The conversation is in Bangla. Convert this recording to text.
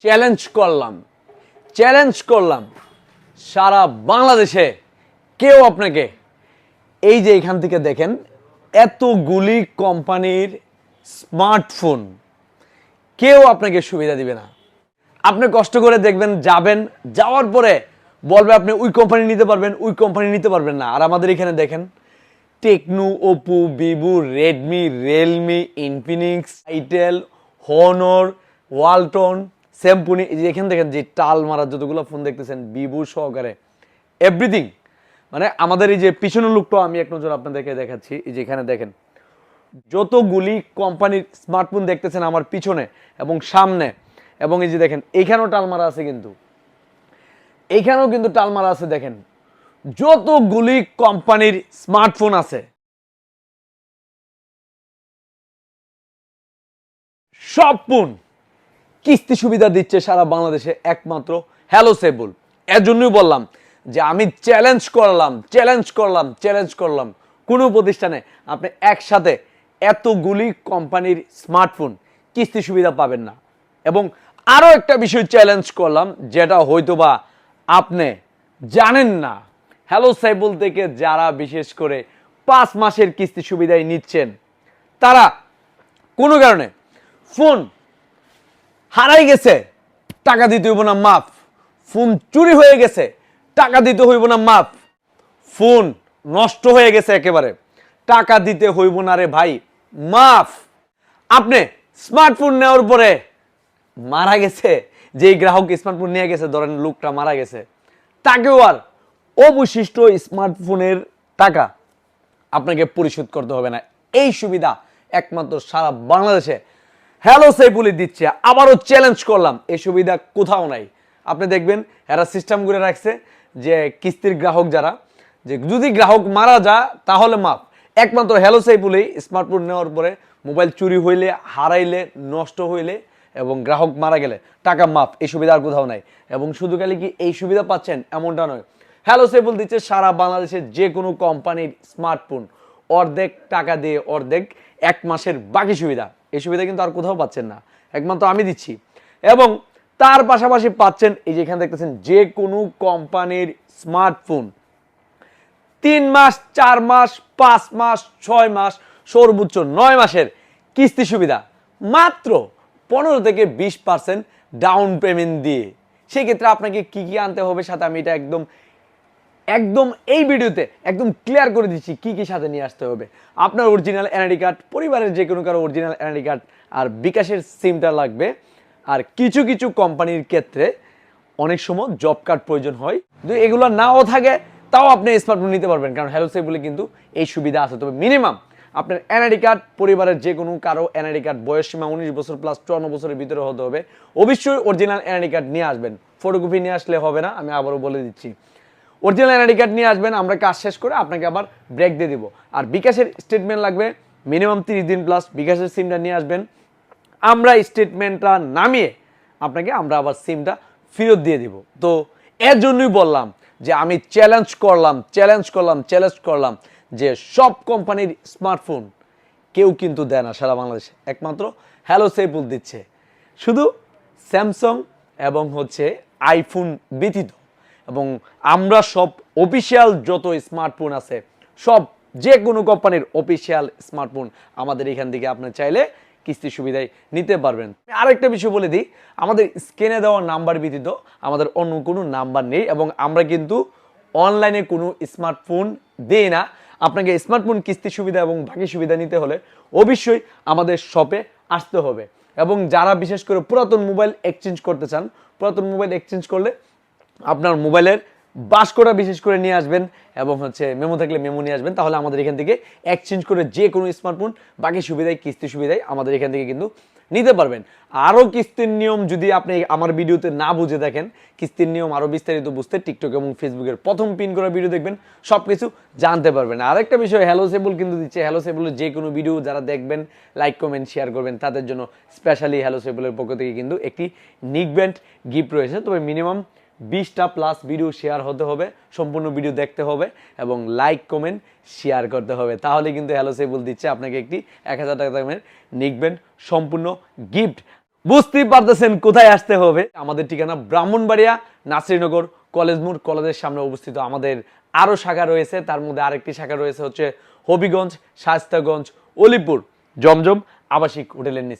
চ্যালেঞ্জ করলাম সারা বাংলাদেশে কেউ আপনাকে এই যে এখান থেকে দেখেন এতগুলি কোম্পানির স্মার্টফোন কেউ আপনাকে সুবিধা দিবে না। আপনি কষ্ট করে দেখবেন, যাবেন, যাওয়ার পরে বলবে আপনি ওই কোম্পানি নিতে পারবেন, ওই কোম্পানি নিতে পারবেন না। আর আমাদের এখানে দেখেন Tecno, Oppo, Vivo, Redmi, Realme, Infinix, itel, Honor, Walton, Samsung, এই যে এখানে দেখেন যে টাল মারা যতগুলো ফোন দেখতেছেন ভিভো সহকারে এভরিথিং। মানে আমাদের এই যে পিছনের লুকটাও আমি এক নজর আপনাদেরকে দেখাচ্ছি। এই যে এখানে দেখেন যতগুলি কোম্পানির স্মার্টফোন দেখতেছেন আমার পিছনে এবং সামনে, এবং এই যে দেখেন এইখানেও টালমারা আছে, কিন্তু এইখানেও কিন্তু টালমারা আছে। দেখেন যতগুলি কোম্পানির স্মার্টফোন আছে সব ফোন কিস্তি সুবিধা দিচ্ছে সারা বাংলাদেশে একমাত্র হ্যালো সেবুল। এর জন্যই বললাম যে আমি চ্যালেঞ্জ করলাম কোনো প্রতিষ্ঠানে আপনি একসাথে এতগুলি কোম্পানির স্মার্টফোন কিস্তি সুবিধা পাবেন না। এবং আরও একটা বিষয় চ্যালেঞ্জ করলাম, যেটা হয়তোবা আপনি জানেন না। হ্যালো সাইবুল থেকে যারা বিশেষ করে 5 মাসের কিস্তি সুবিধায় নিচ্ছেন, তারা কোনো কারণে ফোন হারাই গেছে, টাকা দিতে হইব না মাফ। ফোন চুরি হয়ে গেছে, টাকা দিতে হইব না মাফ। ফোন নষ্ট হয়ে গেছে একেবারে, টাকা দিতে হইব না রে ভাই, মাফ। আপনি স্মার্টফোন নেওয়ার পরে মারা গেছে, যেই গ্রাহক স্মার্টফোন নিয়ে গেছে, ধরেন লোকটা মারা গেছে, তাকেও আর অবশিষ্ট স্মার্টফোনের টাকা আপনাকে পরিশোধ করতে হবে না। এই সুবিধা একমাত্র সারা বাংলাদেশে হ্যালো সাইবুলি দিচ্ছে। আবারও চ্যালেঞ্জ করলাম, এই সুবিধা কোথাও নাই। আপনি দেখবেন এরা সিস্টেম করে রাখছে যে কিস্তির গ্রাহক যারা, যে যদি গ্রাহক মারা যায় তাহলে মাফ। একমাত্র হ্যালো সাইবুলি স্মার্টফোন নেওয়ার পরে মোবাইল চুরি হইলে, হারাইলে, নষ্ট হইলে এবং গ্রাহক মারা গেলে টাকা মাফ। এই সুবিধা আর কোথাও নাই। এবং শুধু খালি কি এই সুবিধা পাচ্ছেন এমনটা নয়, হ্যালো সেবুল দিচ্ছে সারা বাংলাদেশের যে কোনো কোম্পানির স্মার্টফোন অর্ধেক টাকা দিয়ে অর্ধেক 1 মাসের বাকি সুবিধা। এই সুবিধা কিন্তু আর কোথাও পাচ্ছেন না, একমাত্র আমি দিচ্ছি। এবং তার পাশাপাশি পাচ্ছেন এই যে এখানে দেখতেছেন যে কোনো কোম্পানির স্মার্টফোন 3 মাস, 4 মাস, 5 মাস, 6 মাস, সর্বোচ্চ 9 মাসের কিস্তি সুবিধা মাত্র 15 থেকে 20% ডাউন পেমেন্ট দিয়ে। সেক্ষেত্রে আপনাকে কি কি আনতে হবে সাথে, আমি এটা একদম একদম এই ভিডিওতে একদম ক্লিয়ার করে দিচ্ছি কি কি সাথে নিয়ে আসতে হবে। আপনার অরিজিনাল এনআইডি কার্ড, পরিবারের যে কোনো কারো অরিজিনাল এনআইডি কার্ড, আর বিকাশের সিমটা লাগবে। আর কিছু কিছু কোম্পানির ক্ষেত্রে অনেক সময় জব কার্ড প্রয়োজন হয়, যদি এগুলো নাও থাকে তাও আপনি স্মার্টফোন নিতে পারবেন, কারণ হ্যালো সেভ বলে কিন্তু এই সুবিধা আছে। তবে মিনিমাম আপনার এনআইডি কার্ড, পরিবারের যে কোনো কারো এনআইডি কার্ড, বয়স সীমা 19 বছর প্লাস 54 বছরের ভিতরে হতে হবে। অবশ্যই অরিজিনাল এনআইডি কার্ড নিয়ে আসবেন, ফটোকপি নিয়ে আসলে হবে না, আমি আবারও বলে দিচ্ছি। অরিজিনাল এনআইডি কার্ড নিয়ে আসবেন, আমরা কাজ শেষ করে আপনাকে আবার ব্রেক দিয়ে দিব। আর বিকাশের স্টেটমেন্ট লাগবে মিনিমাম 30 দিন প্লাস, বিকাশের সিমটা নিয়ে আসবেন, আমরা স্টেটমেন্টটা নামিয়ে আপনাকে আমরা আবার সিমটা ফেরত দিয়ে দিব। তো এর জন্যই বললাম যে আমি চ্যালেঞ্জ করলাম যে সব কোম্পানির স্মার্টফোন কেউ কিন্তু দেয় না সারা বাংলাদেশে, একমাত্র হ্যালো সেবুল দিচ্ছে। শুধু স্যামসাং এবং আইফোন ব্যতীত, এবং আমরা সব অফিসিয়াল যত স্মার্টফোন আছে সব যে কোনো কোম্পানির অফিসিয়াল স্মার্টফোন আমাদের এখান থেকে আপনি চাইলে কিস্তি সুবিধায় নিতে পারবেন। আরেকটা বিষয় বলে দিই, আমাদের স্ক্রিনে দেওয়া নাম্বার ব্যতীত আমাদের অন্য কোনো নাম্বার নেই, এবং আমরা কিন্তু অনলাইনে কোনো স্মার্টফোন দিই না। আপনাকে স্মার্টফোন কিস্তি সুবিধা এবং বাকি সুবিধা নিতে হলে অবশ্যই আমাদের শপে আসতে হবে। এবং যারা বিশেষ করে পুরাতন মোবাইল এক্সচেঞ্জ করতে চান, পুরাতন মোবাইল এক্সচেঞ্জ করলে আপনার মোবাইলের বাসকোটা বিশেষ করে নিয়ে আসবেন, এবং মেমো থাকলে মেমো নিয়ে আসবেন, তাহলে আমাদের এখান থেকে এক্সচেঞ্জ করে যে কোনো স্মার্টফোন বাকি সুবিধায়, কিস্তি সুবিধায় আমাদের এখান থেকে কিন্তু নিতে পারবেন। আরও কিস্তির নিয়ম যদি আপনি আমার ভিডিওতে না বুঝে দেখেন, কিস্তির নিয়ম আরও বিস্তারিত বুঝতে টিকটক এবং ফেসবুকের প্রথম পিন করা ভিডিও দেখবেন, সব কিছু জানতে পারবেন। আরেকটা বিষয়, হ্যালো সেবুল কিন্তু দিচ্ছে, হ্যালো সেবুলের যে কোনো ভিডিও যারা দেখবেন, লাইক কমেন্ট শেয়ার করবেন, তাদের জন্য স্পেশালি হ্যালো সেবুলের পক্ষ থেকে কিন্তু একটি নিকব্যান্ড গিফট রয়েছে। তবে মিনিমাম 20টা প্লাস ভিডিও শেয়ার হতে হবে, সম্পূর্ণ ভিডিও দেখতে হবে এবং লাইক কমেন্ট শেয়ার করতে হবে, তাহলে কিন্তু হ্যালো সেবুল দিচ্ছে আপনাকে একটি 1000 টাকা দামের নিকব্যান্ড সম্পূর্ণ গিফট। বুঝতেই পারতেছেন কোথায় আসতে হবে। আমাদের ঠিকানা ব্রাহ্মণবাড়িয়া নাসিরনগর কলেজ মোড়, কলেজের সামনে অবস্থিত। আমাদের আরো শাখা রয়েছে, তার মধ্যে আরেকটি শাখা রয়েছে হচ্ছে হবিগঞ্জ, শায়েস্তাগঞ্জ, অলিপুর, জমজম আবাসিক হোটেলের নিচে।